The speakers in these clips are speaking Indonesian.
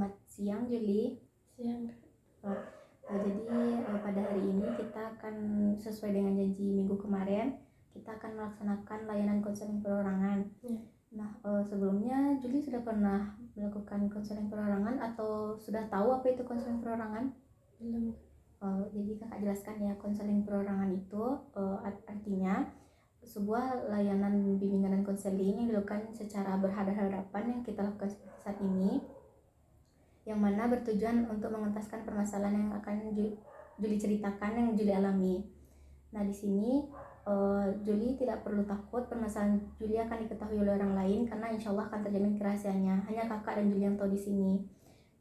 Selamat siang Juli. Siang. Jadi pada hari ini kita akan sesuai dengan janji minggu kemarin, kita akan melaksanakan layanan konseling perorangan. Ya. Nah, sebelumnya Juli sudah pernah melakukan konseling perorangan atau sudah tahu apa itu konseling perorangan? Belum. Jadi kakak jelaskan ya, konseling perorangan itu artinya sebuah layanan bimbingan dan konseling yang dilakukan secara berhadapan yang kita lakukan seperti saat ini, yang mana bertujuan untuk mengentaskan permasalahan yang akan Juli ceritakan, yang Juli alami. Nah, di sini Juli tidak perlu takut permasalahan Juli akan diketahui oleh orang lain, karena insya Allah akan terjamin kerahasiaannya. Hanya kakak dan Juli yang tahu di sini.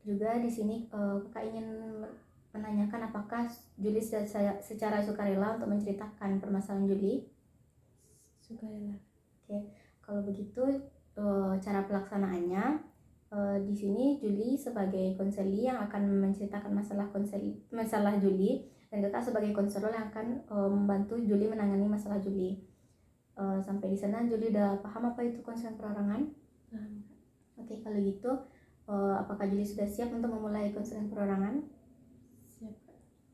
Juga di sini kakak ingin menanyakan apakah Juli secara sukarela untuk menceritakan permasalahan Juli? Sukarela. Oke, kalau begitu cara pelaksanaannya, di sini Juli sebagai konseli yang akan menceritakan masalah Juli, dan kakak sebagai konselor yang akan membantu Juli menangani masalah Juli. Sampai di sana Juli udah paham apa itu konseling perorangan? Paham. Oke, kalau gitu apakah Juli sudah siap untuk memulai konseling perorangan? Siap.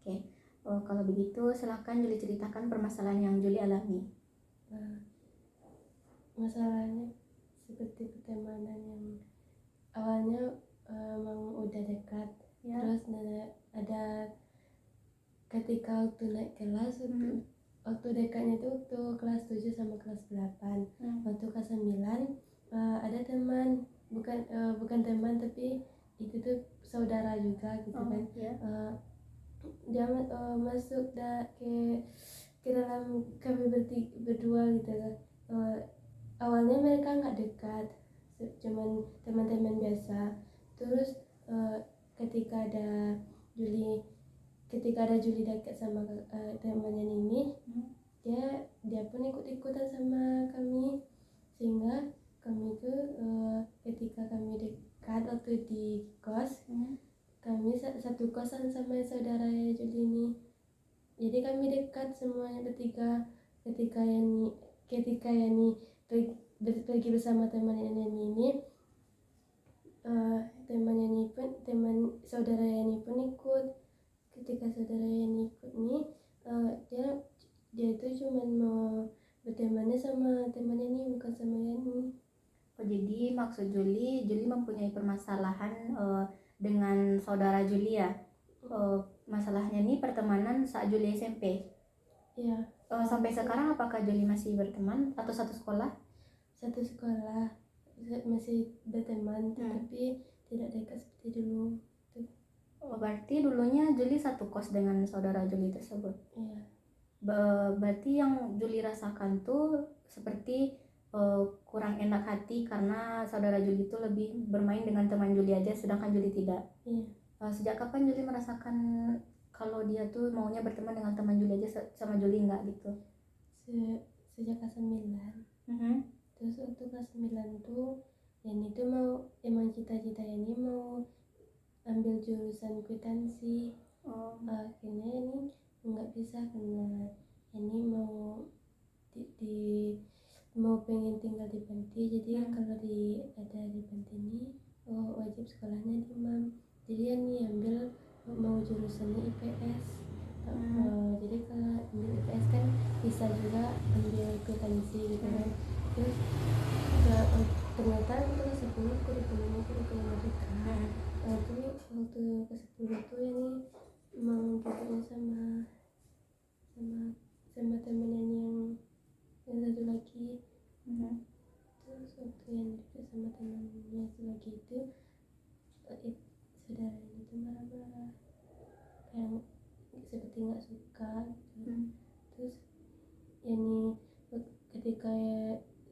Oke, kalau begitu silakan Juli ceritakan permasalahan yang Juli alami. Masalahnya seperti pertemanan yang awalnya memang udah dekat, Ya. terus ada ketika waktu naik kelas, waktu dekatnya itu waktu kelas 7 sama kelas 8. Waktu kelas 9 ada teman, bukan teman tapi itu tuh saudara juga gitu kan. Ya. Dia masuk ke dalam kami berdua gitu kan. Awalnya mereka nggak dekat, cuman teman-teman biasa. Terus ketika ada Juli dekat sama temannya ini, dia pun ikut-ikutan sama kami, sehingga kami tuh ketika kami dekat waktu di kos, kami satu kosan sama saudara Juli ini. Jadi kami dekat semuanya bertiga. Ketika Yani pergi bersama teman Yani ini, teman saudara Yani pun ikut. Ketika saudara Yani ikut nih, dia itu cuma mau bertemannya sama teman Yani, bukan sama Yani. Jadi maksud Juli mempunyai permasalahan dengan saudara Juli ya. Masalahnya nih pertemanan saat Juli SMP. Iya. Sampai sekarang apakah Juli masih berteman atau satu sekolah? Satu sekolah, masih berteman, tetapi tidak dekat seperti dulu. Berarti dulunya Juli satu kos dengan saudara Juli tersebut. Iya. Berarti yang Juli rasakan tuh seperti kurang enak hati karena saudara Juli itu lebih bermain dengan teman Juli aja, sedangkan Juli tidak. Iya. Sejak kapan Juli merasakan kalau dia tuh maunya berteman dengan teman Juli aja, sama Juli enggak gitu? Sejak kelas 9. Terus waktu kelas 9 tuh Yani tuh emang cita-cita Yani mau ambil jurusan akuntansi. Akhirnya Yani nggak bisa karena Yani mau pengen tinggal di Banti. Jadi kalau ada di Banti ini wajib sekolahnya di MAM. Jadi Yani ambil mau jurusannya IPS. Jadi kalau ambil IPS kan bisa juga ambil akuntansi gitu kan. Terus ternyata kelas 10 kurikulum mereka. Tapi waktu kelas 10 tuh Yani emang ketemu sama temennya yang satu lagi. Terus waktu yang deket sama temennya satu lagi itu saudaranya itu marah-marah, kayak seperti nggak suka gitu. Terus Yani ketika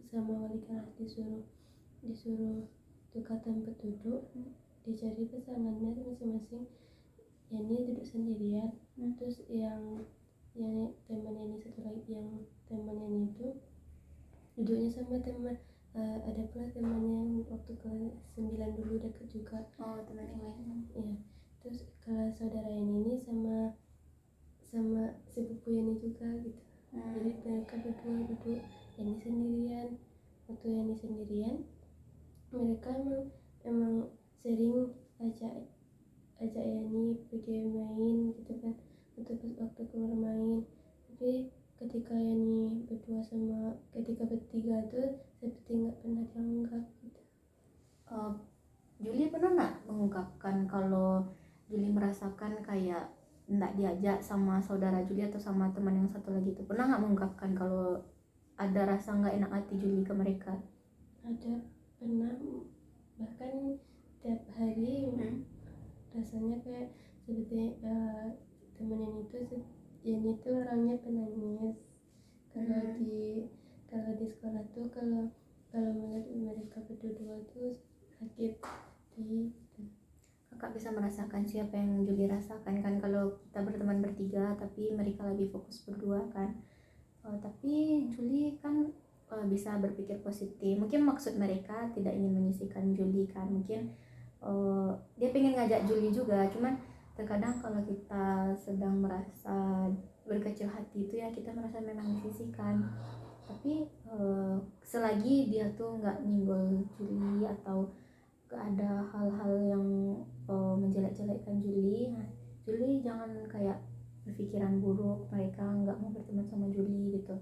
sama wali kelas disuruh tukar tempat duduk, dicari pasangannya masing-masing. Yani duduk sendirian. Terus yang temannya ini satu lagi, yang temannya ini itu duduknya sama teman, ada pula temannya yang waktu kelas 9 dulu dekat juga. Teman yang lain. Iya. Terus kalau saudara ini sama sepupu Yani juga gitu. Jadi mereka berdua duduk, Yani sendirian. Waktu Yani sendirian, mereka emang sering ajak ajak Yani pergi main gitu kan, atau pas waktu keluar main. Tapi ketika Yani berdua sama ketika bertiga tuh seperti nggak pernah dianggap gitu. Juli pernah nggak mengungkapkan kalau Juli merasakan kayak nggak diajak sama saudara Juli atau sama teman yang satu lagi itu? Pernah nggak mengungkapkan kalau ada rasa nggak enak hati Juli ke mereka? Ada, pernah, bahkan tiap hari rasanya kayak seperti temen Yani itu orangnya penangis. Kalau di sekolah tuh kalau melihat mereka berdua tuh sakit hati. Kakak bisa merasakan siapa yang Juli rasakan kan kalau kita berteman bertiga tapi mereka lebih fokus berdua kan. Tapi Juli kan bisa berpikir positif. Mungkin maksud mereka tidak ingin menyisihkan Juli kan. Mungkin dia pengen ngajak Juli juga. Cuman terkadang kalau kita sedang merasa berkecil hati itu ya kita merasa memang disisihkan. Tapi selagi dia tuh nggak nyenggol Juli atau gak ada hal-hal yang menjelek-jelekkan Juli, nah Juli jangan kayak berpikiran buruk mereka nggak mau berteman sama Juli gitu.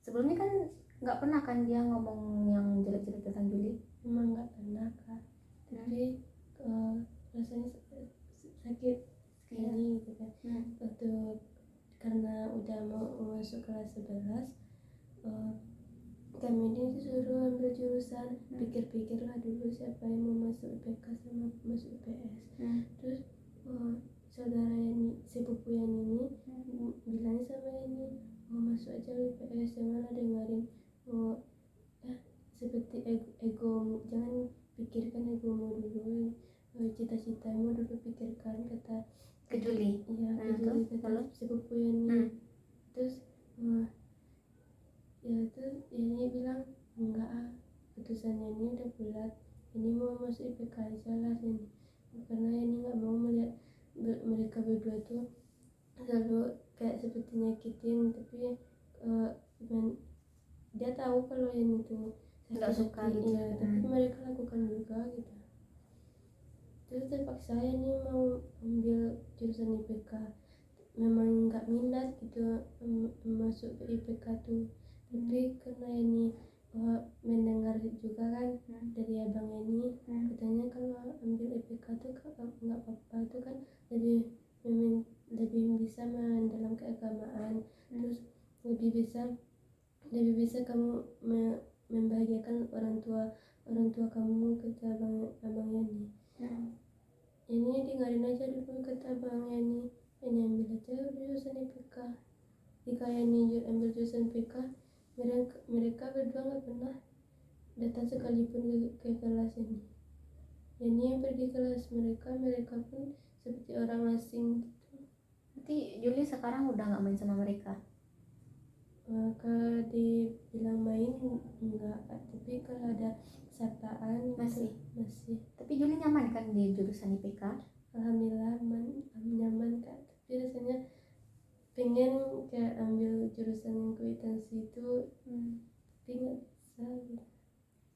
Sebelumnya kan nggak pernah kan dia ngomong yang jelek-jelek tentang Juli? Memang nggak pernah Kak, tapi rasanya sakit sekali gitu kan. Waktu karena udah mau masuk kelas 11, kami ini disuruh ambil jurusan, pikir-pikirlah dulu siapa yang mau masuk IPK sama masuk IPS. Terus saudara Yani, sepupu Yani ini bilangnya sama Yani, masuk aja IPS, janganlah dengerin seperti ego, jangan pikirkan egomu dulu, cita-citamu dulu pikirkan, kata Ke Juli? Iya, ke Juli, kata sepupu Yani. Terus ya terus Yani bilang enggak, keputusannya ini udah bulat, ini mau masuk IPK aja lah ini, karena Yani nggak mau melihat mereka berdua tuh selalu kayak seperti nyakitin. Tapi dia tahu kalau Yani tuh nggak suka gitu. Iya, tapi mereka lakukan juga gitu. Terus terpaksa Yani mau ambil jurusan IPK, memang nggak minat gitu masuk ke IPK tuh. Tapi karena ini mendengar juga kan dari abang ini, katanya kalau ambil IPK tuh nggak apa-apa tuh kan, lebih bisa mendalam keagamaan, terus lebih bisa kamu membahagiakan orang tua kamu, kata abang Yani. Ini dengerin aja dulu, kata abang Yani. Ini ambil aja jurusan IPK. Jika Yani ambil jurusan IPK, mereka berdua nggak pernah datang sekalipun ke kelas ini. Yani yang pergi kelas mereka pun seperti orang asing gitu. Nanti Juli sekarang udah nggak main sama mereka? Kalau dibilang main enggak, tapi kalau ada sapaan Masih. Tapi Juli nyaman kan di jurusan IPK? alhamdulillah nyaman Kak. Tapi rasanya pengen kayak ambil jurusan yang kwitansi itu, tapi nggak bisa gitu.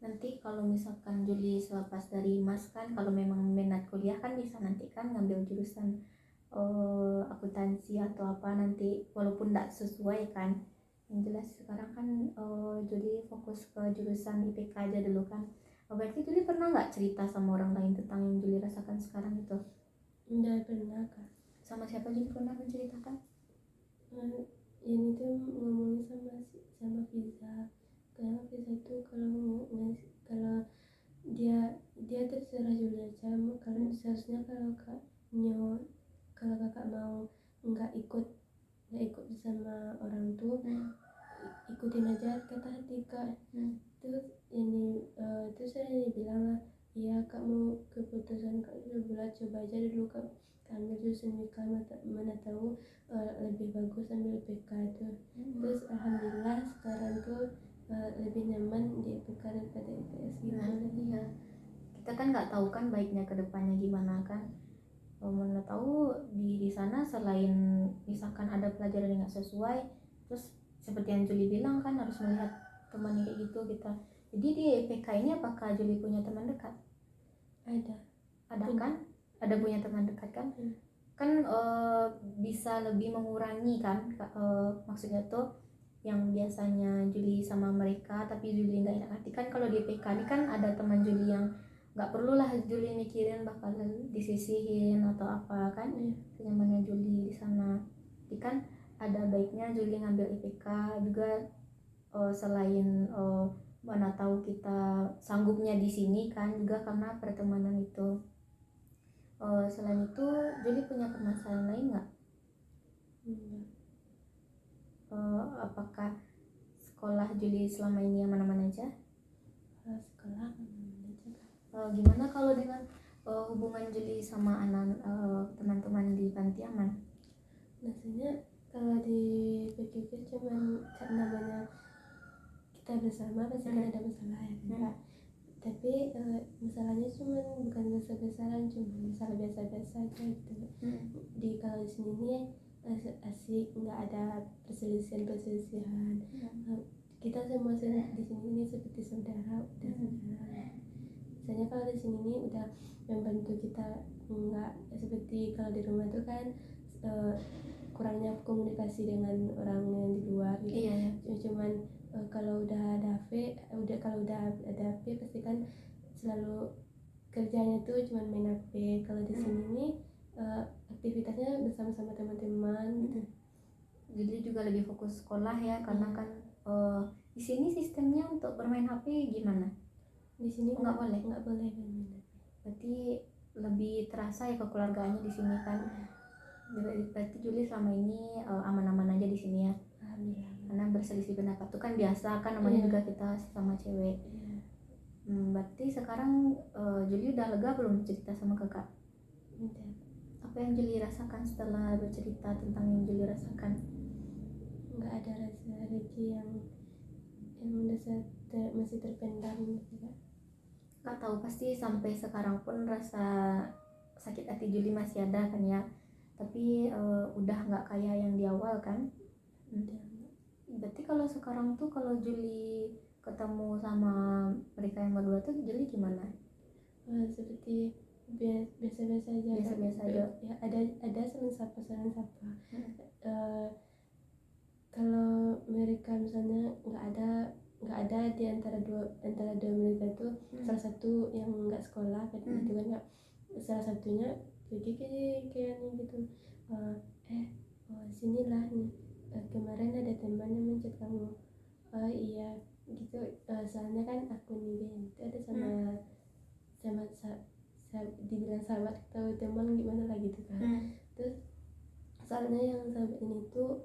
Nanti kalau misalkan Juli selepas dari Mas kan, kalau memang minat kuliah kan bisa nanti kan ngambil jurusan akuntansi atau apa nanti, walaupun nggak sesuai kan. Yang jelas sekarang kan Juli fokus ke jurusan IPK aja dulu kan. Berarti Juli pernah nggak cerita sama orang lain tentang yang Juli rasakan sekarang itu? Nggak pernah Kak. Sama siapa Juli pernah menceritakan? Ini tuh ngomongin sama Fiza, karena Fiza itu kalau dia terserah Juli aja. Kalau seharusnya kalau kakak mau nggak ikut bersama orang tuh, ikutin aja kata hati Kak. Terus saya bilang lah, iya Kak, mau keputusan Kak udah bulat, coba aja dulu Kak ambil jurusan IPK, mana tahu lebih bagus ambil IPK itu. Terus alhamdulillah sekarang tuh lebih nyaman di IPK daripada IPS gitu. Iya, kita kan nggak tahu kan baiknya ke depannya gimana kan. Mana tahu di sana selain misalkan ada pelajaran yang nggak sesuai, terus seperti yang Juli bilang kan harus melihat temannya kayak gitu kita. Jadi di IPK ini apakah Juli punya teman dekat? Ada Kan? ada punya teman dekat kan, kan bisa lebih mengurangi kan, maksudnya tuh yang biasanya Juli sama mereka tapi Juli nggak enak hati kan, kalau di PK ini kan ada teman Juli yang nggak perlulah Juli mikirin bakal disisihin atau apa kan, kenyamannya Juli di sana. Jadi kan ada baiknya Juli ngambil IPK juga, selain mana tahu kita sanggupnya di sini kan, juga karena pertemanan itu. Selain itu Juli punya permasalahan lain nggak? Apakah sekolah Juli selama ini aman-aman aja? Sekolah aman aja kan. Gimana kalau dengan hubungan Juli sama anak teman-teman di panti aman? Biasanya kalau dipikir cuman namanya kita bersama pasti kan ada masalah ya kan. Tapi masalahnya cuma bukan besar-besaran, cuma masalah biasa-biasa aja gitu. Di kalau di sini nih asik, nggak ada perselisihan. Kita semua di sini nih seperti saudara, udah saudara. Misalnya kalau di sini nih udah membantu kita, nggak seperti kalau di rumah tuh kan kurangnya komunikasi dengan orang yang di luar gitu. Cuman kalau udah ada HP pasti kan selalu kerjanya tuh cuman main HP. Kalau di sini nih aktivitasnya bersama-sama teman-teman gitu. Jadi juga lebih fokus sekolah ya, karena kan di sini sistemnya untuk bermain HP gimana? Di sini nggak boleh bermain HP. Berarti lebih terasa ya kekeluargaannya di sini kan. Berarti Juli selama ini aman-aman aja di sini ya. Alhamdulillah. Karena berselisih pendapat tuh kan biasa kan, namanya juga kita sama cewek. Berarti sekarang Juli udah lega belum cerita sama kakak? Udah. Apa yang Juli rasakan setelah bercerita tentang yang Juli rasakan? Nggak ada rasa rezeki yang masih terpendam gitu kan. Nggak tahu, pasti sampai sekarang pun rasa sakit hati Juli masih ada kan ya, tapi udah nggak kayak yang di awal kan. Berarti kalau sekarang tuh kalau Juli ketemu sama mereka yang berdua tuh Juli gimana? Seperti biasa-biasa aja. Ya, ada saling sapa. Kalau mereka misalnya nggak ada di antara dua mereka itu salah satu yang nggak sekolah kan, gitu kan, nggak salah satunya pergi kayaknya gitu, sinilah nih, kemarin ada teman yang mencet kamu. Iya gitu, soalnya kan aku nih itu ada sama dibilang sahabat atau teman gimana lah gitu kan. Terus soalnya yang sahabat ini tuh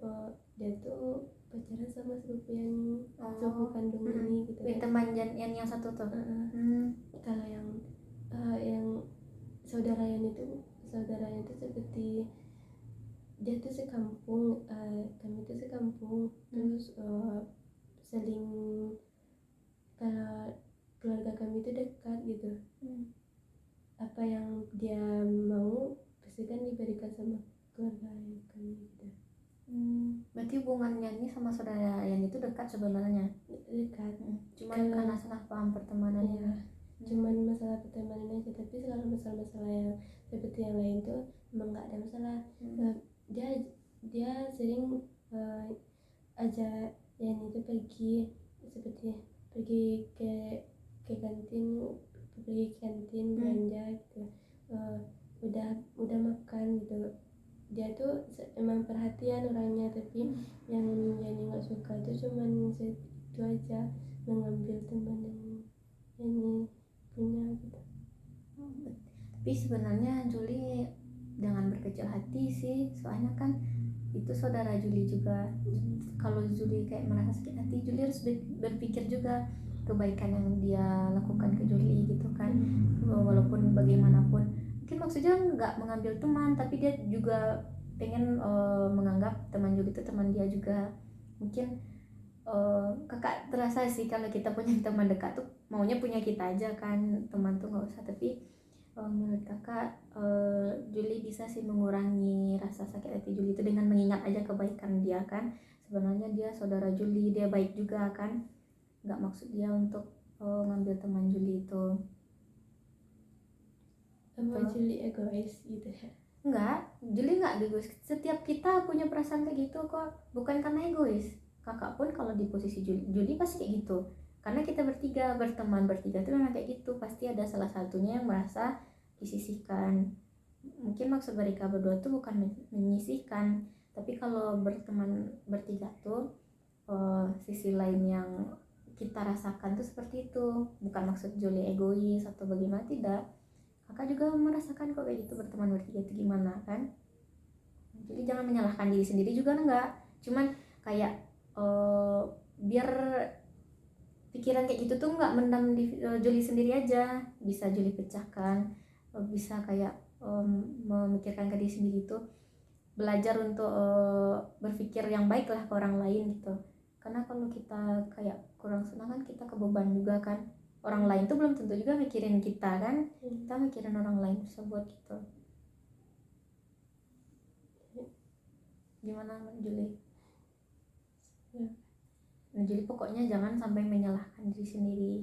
dia tuh pacaran sama sepupu yang sepupu kandung ini gitu kan. Teman yang satu tuh. Kalau yang saudaranya itu seperti dia tuh sekampung, kami tuh sekampung. Terus saling, kalau keluarga kami itu dekat gitu. Apa yang dia mau pasti kan diberikan sama keluarga kami gitu. Berarti hubungannya ini sama saudara yang itu dekat sebenarnya. Dekat. Cuman karena salah paham pertemanannya. Cuman masalah pertemanan aja, tapi kalau masalah yang seperti yang lain tuh emang nggak ada masalah. Dia sering ajak yang itu pergi, seperti pergi ke kantin belanja gitu. Udah makan gitu. Dia tuh emang perhatian orangnya, tapi yang Yani nggak suka tuh cuman itu aja, mengambil teman yang Yani punya gitu. Tapi sebenarnya Juli jangan berkecil hati sih, soalnya kan itu saudara Juli juga. Kalau Juli kayak merasa sakit hati, Juli harus berpikir juga kebaikan yang dia lakukan ke Juli gitu kan. Walaupun bagaimanapun, mungkin maksudnya nggak mengambil teman, tapi dia juga pengen menganggap teman Juli itu teman dia juga. Mungkin kakak terasa sih kalau kita punya teman dekat tuh maunya punya kita aja kan, teman tuh nggak usah. Tapi menurut kakak Juli bisa sih mengurangi rasa sakit hati Juli itu dengan mengingat aja kebaikan dia kan. Sebenarnya dia saudara Juli, dia baik juga kan, nggak maksud dia untuk ngambil teman Juli itu. Sama Juli egois gitu ya? Enggak, Juli enggak egois. Setiap kita punya perasaan kayak gitu kok, bukan karena egois. Kakak pun kalau di posisi Juli pasti kayak gitu. Karena kita berteman bertiga itu memang kayak gitu. Pasti ada salah satunya yang merasa disisihkan. Mungkin maksud mereka berdua tuh bukan menyisihkan, tapi kalau berteman bertiga tuh sisi lain yang kita rasakan tuh seperti itu. Bukan maksud Juli egois atau bagaimana, tidak. Kakak juga merasakan kok kayak gitu, berteman bertiga itu gimana kan. Jadi jangan menyalahkan diri sendiri juga enggak, cuman kayak biar pikiran kayak gitu tuh enggak mendam di Juli sendiri aja, bisa Juli pecahkan, bisa kayak memikirkan ke diri sendiri tuh, belajar untuk berpikir yang baik lah ke orang lain gitu. Karena kalau kita kayak kurang senang kan kita kebeban juga kan, orang lain tuh belum tentu juga mikirin kita kan, kita mikirin orang lain bisa buat gitu. Gimana Juli? Nah, Juli pokoknya jangan sampai menyalahkan diri sendiri.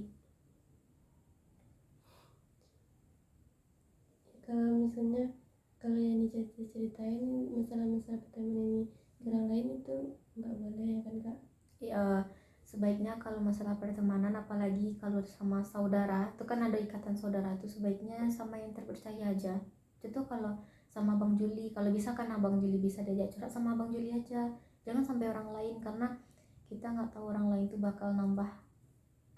Kalau misalnya kalau yang diceritain masalah-masalah pertemanan ini orang lain itu nggak boleh ya kan Kak? Sebaiknya kalau masalah pertemanan, apalagi kalau sama saudara, itu kan ada ikatan saudara tuh, sebaiknya sama yang terpercaya aja. Itu kalau sama Bang Juli, kalau bisa kan Abang Juli bisa diajak curhat sama Bang Juli aja, jangan sampai orang lain, karena kita nggak tahu orang lain tuh bakal nambah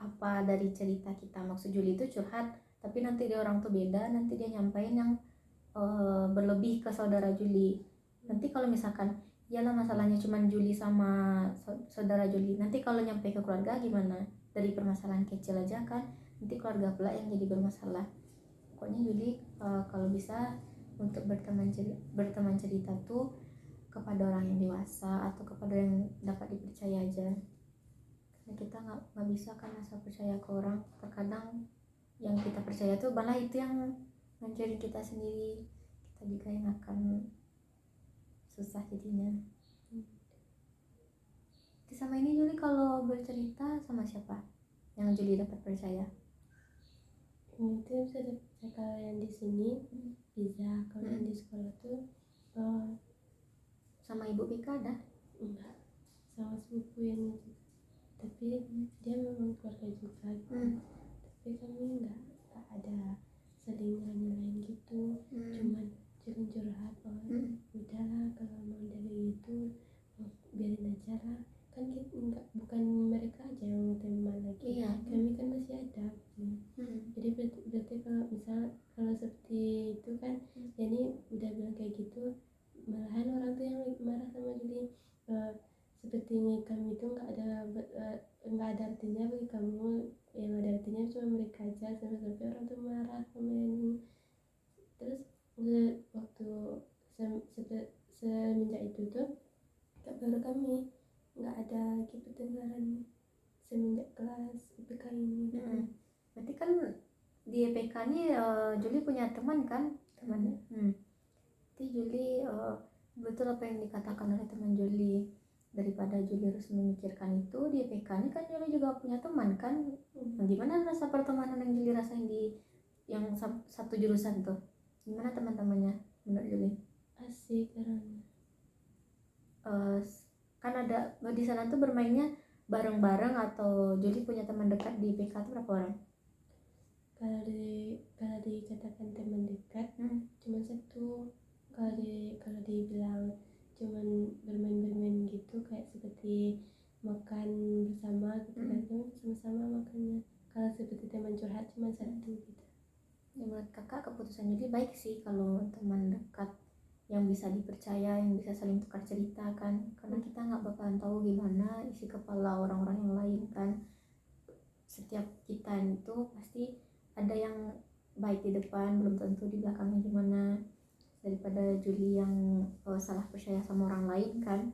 apa dari cerita kita. Maksud Juli itu curhat, tapi nanti dia orang tuh beda, nanti dia nyampein yang berlebih ke saudara Juli. Nanti kalau misalkan iyalah masalahnya cuman Juli sama saudara Juli, nanti kalau nyampe ke keluarga gimana? Dari permasalahan kecil aja kan nanti keluarga pula yang jadi bermasalah. Pokoknya Juli kalau bisa untuk berteman cerita tuh kepada orang yang dewasa atau kepada yang dapat dipercaya aja. Karena kita nggak bisa kan asal percaya ke orang. Terkadang yang kita percaya tuh malah itu yang ngancurin kita sendiri, kita juga yang akan susah jadinya. Sama ini Juli kalau bercerita sama siapa yang Juli dapat percaya? Itu bisa dipercaya kalau yang di sini bisa, kalau yang di sekolah tuh sama Ibu Pika ada? Enggak, sama sepupu yang tapi dia memang keluarga juga tapi kami enggak ada saling nyalain gitu, cuman curhat udahlah kalau mau dari itu biarin aja lah, kan kita enggak, bukan mereka aja yang teman lagi, kami kan masih ada jadi berarti kalau seperti itu kan jadi udah bilang kayak gitu, malahan orang tuh yang marah sama Juli, seperti kami itu nggak ada artinya bagi kamu, yang ada artinya cuma mereka aja, sampai orang tuh marah sama ini. Terus waktu semenjak itu tuh baru kami nggak ada gitu dengaran semenjak kelas IPK ini gitu. Berarti kan di IPK ini Juli punya teman kan, temannya. Jadi Juli betul apa yang dikatakan oleh teman Juli, daripada Juli harus memikirkan itu di IPK ini kan Juli juga punya teman kan. Gimana rasa pertemanan yang Juli rasain di yang satu jurusan tuh, gimana teman-temannya menurut Juli? Asik karena kan ada di sana tuh bermainnya bareng-bareng, atau Juli punya teman dekat di IPK tuh berapa orang? Kalau dikatakan teman dekat cuma satu. Kalau dibilang cuman bermain gitu kayak seperti makan bersama gitu kan, sama-sama makannya. Kalau seperti teman curhat cuma satu gitu. Ya, menurut kakak keputusan Juli baik sih kalau teman dekat yang bisa dipercaya, yang bisa saling tukar cerita kan, karena kita nggak bakalan tahu gimana isi kepala orang-orang yang lain kan. Setiap kita itu pasti ada yang baik di depan, belum tentu di belakangnya gimana. Daripada Juli yang salah percaya sama orang lain kan.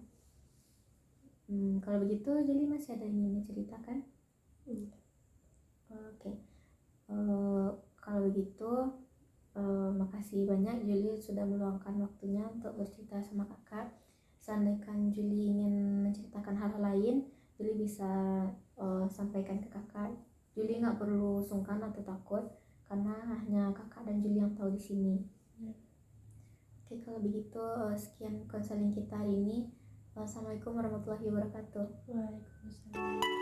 Kalau begitu Juli masih ada yang ingin ceritakan? Oke. Kalau begitu makasih banyak Juli sudah meluangkan waktunya untuk bercerita sama kakak. Seandainya Juli ingin menceritakan hal lain, Juli bisa sampaikan ke kakak. Juli nggak perlu sungkan atau takut, karena hanya kakak dan Juli yang tahu di sini. Ya. Oke, kalau begitu sekian konseling kita hari ini. Wassalamualaikum warahmatullahi wabarakatuh. Waalaikumsalam.